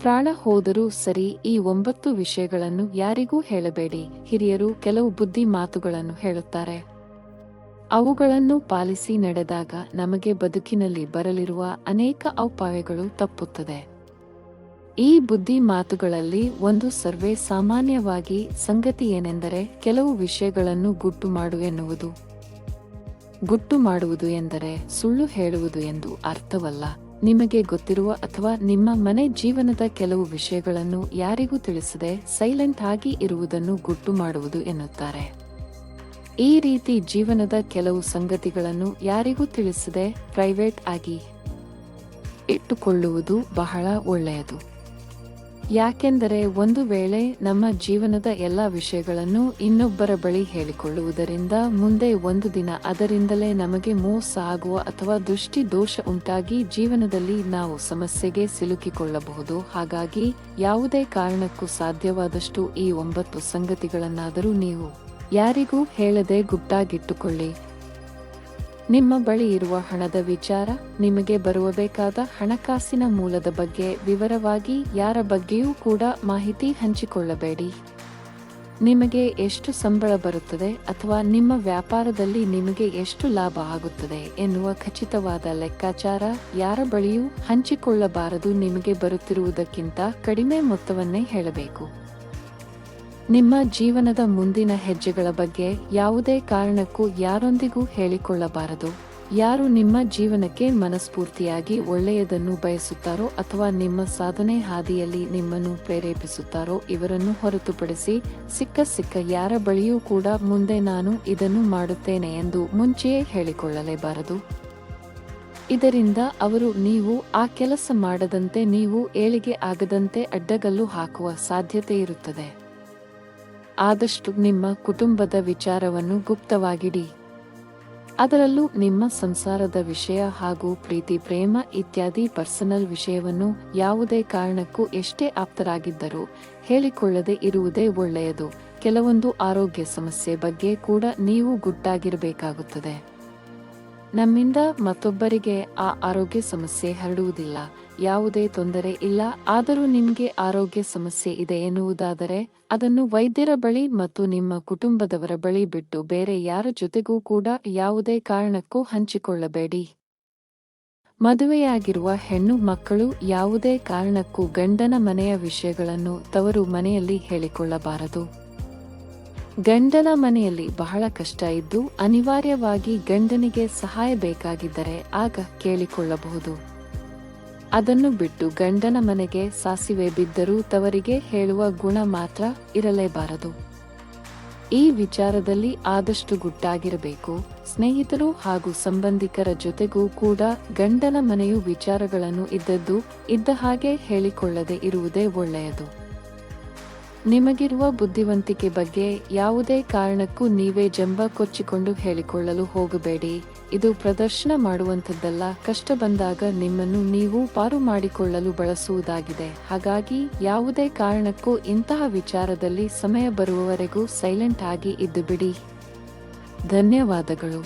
ಪ್ರಾಣ ಹೋದರೂ ಸರಿ ಈ 9 ವಿಷಯಗಳನ್ನು ಯಾರಿಗೂ ಹೇಳಬೇಡಿ. ಹಿರಿಯರು ಕೆಲವು ಬುದ್ಧಿ ಮಾತುಗಳನ್ನು ಹೇಳುತ್ತಾರೆ. ಅವುಗಳನ್ನು ಪಾಲಿಸಿ ನಡೆದಾಗ ನಮಗೆ ಬದುಕಿನಲ್ಲಿ ಬರಲಿರುವ ಅನೇಕ ಅಪಾಯಗಳು ತಪ್ಪುತ್ತದೆ. ಈ ಬುದ್ಧಿ ಮಾತುಗಳಲ್ಲಿ ಒಂದು ಸರ್ವೇ ಸಾಮಾನ್ಯವಾಗಿ ಸಂಗತಿ ಏನೆಂದರೆ ಕೆಲವು ವಿಷಯಗಳನ್ನು ಗುಟ್ಟು ಮಾಡು ಎನ್ನುವುದು. ಗುಟ್ಟು ಮಾಡುವುದು ಎಂದರೆ ಸುಳ್ಳು ಹೇಳುವುದು ಎಂದು ಅರ್ಥವಲ್ಲ. ನಿಮಗೆ ಗೊತ್ತಿರುವ ಅಥವಾ ನಿಮ್ಮ ಮನೆ ಜೀವನದ ಕೆಲವು ವಿಷಯಗಳನ್ನು ಯಾರಿಗೂ ತಿಳಿಸದೆ ಸೈಲೆಂಟ್ ಆಗಿ ಇರುವುದನ್ನು ಗುಟ್ಟು ಮಾಡುವುದು ಎನ್ನುತ್ತಾರೆ. ಈ ರೀತಿ ಜೀವನದ ಕೆಲವು ಸಂಗತಿಗಳನ್ನು ಯಾರಿಗೂ ತಿಳಿಸದೆ ಪ್ರೈವೇಟ್ ಆಗಿ ಇಟ್ಟುಕೊಳ್ಳುವುದು ಬಹಳ ಒಳ್ಳೆಯದು. ಯಾಕೆಂದರೆ ಒಂದು ವೇಳೆ ನಮ್ಮ ಜೀವನದ ಎಲ್ಲ ವಿಷಯಗಳನ್ನು ಇನ್ನೊಬ್ಬರ ಬಳಿ ಹೇಳಿಕೊಳ್ಳುವುದರಿಂದ ಮುಂದೆ ಒಂದು ದಿನ ಅದರಿಂದಲೇ ನಮಗೆ ಮೋಸ ಆಗುವ ಅಥವಾ ದೃಷ್ಟಿ ದೋಷ ಉಂಟಾಗಿ ಜೀವನದಲ್ಲಿ ನಾವು ಸಮಸ್ಯೆಗೆ ಸಿಲುಕಿಕೊಳ್ಳಬಹುದು. ಹಾಗಾಗಿ ಯಾವುದೇ ಕಾರಣಕ್ಕೂ ಸಾಧ್ಯವಾದಷ್ಟು ಈ 9 ಸಂಗತಿಗಳನ್ನಾದರೂ ನೀವು ಯಾರಿಗೂ ಹೇಳದೆ ಗುಟ್ಟಾಗಿಟ್ಟುಕೊಳ್ಳಿ. ನಿಮ್ಮ ಬಳಿ ಇರುವ ಹಣದ ವಿಚಾರ, ನಿಮಗೆ ಬರಬೇಕಾದ ಹಣಕಾಸಿನ ಮೂಲದ ಬಗ್ಗೆ ವಿವರವಾಗಿ ಯಾರ ಬಗ್ಗೆಯೂ ಕೂಡ ಮಾಹಿತಿ ಹಂಚಿಕೊಳ್ಳಬೇಡಿ. ನಿಮಗೆ ಎಷ್ಟು ಸಂಬಳ ಬರುತ್ತದೆ ಅಥವಾ ನಿಮ್ಮ ವ್ಯಾಪಾರದಲ್ಲಿ ನಿಮಗೆ ಎಷ್ಟು ಲಾಭ ಆಗುತ್ತದೆ ಎನ್ನುವ ಖಚಿತವಾದ ಲೆಕ್ಕಾಚಾರ ಯಾರ ಬಳಿಯೂ ಹಂಚಿಕೊಳ್ಳಬಾರದು. ನಿಮಗೆ ಬರುತ್ತಿರುವುದಕ್ಕಿಂತ ಕಡಿಮೆ ಮೊತ್ತವನ್ನೇ ಹೇಳಬೇಕು. ನಿಮ್ಮ ಜೀವನದ ಮುಂದಿನ ಹೆಜ್ಜೆಗಳ ಬಗ್ಗೆ ಯಾವುದೇ ಕಾರಣಕ್ಕೂ ಯಾರೊಂದಿಗೂ ಹೇಳಿಕೊಳ್ಳಬಾರದು. ಯಾರು ನಿಮ್ಮ ಜೀವನಕ್ಕೆ ಮನಸ್ಫೂರ್ತಿಯಾಗಿ ಒಳ್ಳೆಯದನ್ನು ಬಯಸುತ್ತಾರೋ ಅಥವಾ ನಿಮ್ಮ ಸಾಧನೆ ಹಾದಿಯಲ್ಲಿ ನಿಮ್ಮನ್ನು ಪ್ರೇರೇಪಿಸುತ್ತಾರೋ ಇವರನ್ನು ಹೊರತುಪಡಿಸಿ ಸಿಕ್ಕ ಯಾರ ಬಳಿಯೂ ಕೂಡ ಮುಂದೆ ನಾನು ಇದನ್ನು ಮಾಡುತ್ತೇನೆ ಎಂದು ಮುಂಚೆಯೇ ಹೇಳಿಕೊಳ್ಳಲೇಬಾರದು. ಇದರಿಂದ ಅವರು ನೀವು ಆ ಕೆಲಸ ಮಾಡದಂತೆ, ನೀವು ಏಳಿಗೆ ಆಗದಂತೆ ಅಡ್ಡಗಲ್ಲು ಹಾಕುವ ಸಾಧ್ಯತೆ ಇರುತ್ತದೆ. ಆದಷ್ಟು ನಿಮ್ಮ ಕುಟುಂಬದ ವಿಚಾರವನ್ನು ಗುಪ್ತವಾಗಿಡಿ. ಅದರಲ್ಲೂ ನಿಮ್ಮ ಸಂಸಾರದ ವಿಷಯ ಹಾಗೂ ಪ್ರೀತಿ ಪ್ರೇಮ ಇತ್ಯಾದಿ ಪರ್ಸನಲ್ ವಿಷಯವನ್ನು ಯಾವುದೇ ಕಾರಣಕ್ಕೂ ಎಷ್ಟೇ ಆಪ್ತರಾಗಿದ್ದರೂ ಹೇಳಿಕೊಳ್ಳದೆ ಇರುವುದೇ ಒಳ್ಳೆಯದು. ಕೆಲವೊಂದು ಆರೋಗ್ಯ ಸಮಸ್ಯೆ ಬಗ್ಗೆ ಕೂಡ ನೀವು ಗುಟ್ಟಾಗಿರಬೇಕಾಗುತ್ತದೆ. ನಮ್ಮಿಂದ ಮತ್ತೊಬ್ಬರಿಗೆ ಆ ಆರೋಗ್ಯ ಸಮಸ್ಯೆ ಹರಡುವುದಿಲ್ಲ, ಯಾವುದೇ ತೊಂದರೆ ಇಲ್ಲ. ಆದರೂ ನಿಮಗೆ ಆರೋಗ್ಯ ಸಮಸ್ಯೆ ಇದೆ ಎನ್ನುವುದಾದರೆ ಅದನ್ನು ವೈದ್ಯರ ಬಳಿ ಮತ್ತು ನಿಮ್ಮ ಕುಟುಂಬದವರ ಬಳಿ ಬಿಟ್ಟು ಬೇರೆ ಯಾರ ಜೊತೆಗೂ ಕೂಡ ಯಾವುದೇ ಕಾರಣಕ್ಕೂ ಹಂಚಿಕೊಳ್ಳಬೇಡಿ. ಮದುವೆಯಾಗಿರುವ ಹೆಣ್ಣು ಮಕ್ಕಳು ಯಾವುದೇ ಕಾರಣಕ್ಕೂ ಗಂಡನ ಮನೆಯ ವಿಷಯಗಳನ್ನು ತವರು ಮನೆಯಲ್ಲಿ ಹೇಳಿಕೊಳ್ಳಬಾರದು. ಗಂಡನ ಮನೆಯಲ್ಲಿ ಬಹಳ ಕಷ್ಟ ಇದ್ದು ಅನಿವಾರ್ಯವಾಗಿ ಗಂಡನಿಗೆ ಸಹಾಯ ಬೇಕಾಗಿದ್ದರೆ ಆಗ ಕೇಳಿಕೊಳ್ಳಬಹುದು. ಅದನ್ನು ಬಿಟ್ಟು ಗಂಡನ ಮನೆಗೆ ಸಾಸಿವೆ ಬಿದ್ದರೂ ತವರಿಗೆ ಹೇಳುವ ಗುಣ ಮಾತ್ರ ಇರಲೇಬಾರದು. ಈ ವಿಚಾರದಲ್ಲಿ ಆದಷ್ಟು ಗುಟ್ಟಾಗಿರಬೇಕು. ಸ್ನೇಹಿತರು ಹಾಗೂ ಸಂಬಂಧಿಕರ ಜೊತೆಗೂ ಕೂಡ ಗಂಡನ ಮನೆಯು ವಿಚಾರಗಳನ್ನು ಇದ್ದ ಹಾಗೆ ಹೇಳಿಕೊಳ್ಳದೆ ಇರುವುದೇ ಒಳ್ಳೆಯದು. ನಿಮಗಿರುವ ಬುದ್ಧಿವಂತಿಕೆ ಬಗ್ಗೆ ಯಾವುದೇ ಕಾರಣಕ್ಕೂ ನೀವೇ ಜಂಬ ಕೊಚ್ಚಿಕೊಂಡು ಹೇಳಿಕೊಳ್ಳಲು ಹೋಗಬೇಡಿ. ಇದು ಪ್ರದರ್ಶನ ಮಾಡುವಂಥದ್ದಲ್ಲ, ಕಷ್ಟ ಬಂದಾಗ ನಿಮ್ಮನ್ನು ನೀವು ಪಾರು ಮಾಡಿಕೊಳ್ಳಲು ಬಳಸುವುದಾಗಿದೆ. ಹಾಗಾಗಿ ಯಾವುದೇ ಕಾರಣಕ್ಕೂ ಇಂತಹ ವಿಚಾರದಲ್ಲಿ ಸಮಯ ಬರುವವರೆಗೂ ಸೈಲೆಂಟ್ ಆಗಿ ಇದ್ದು ಬಿಡಿ. ಧನ್ಯವಾದಗಳು.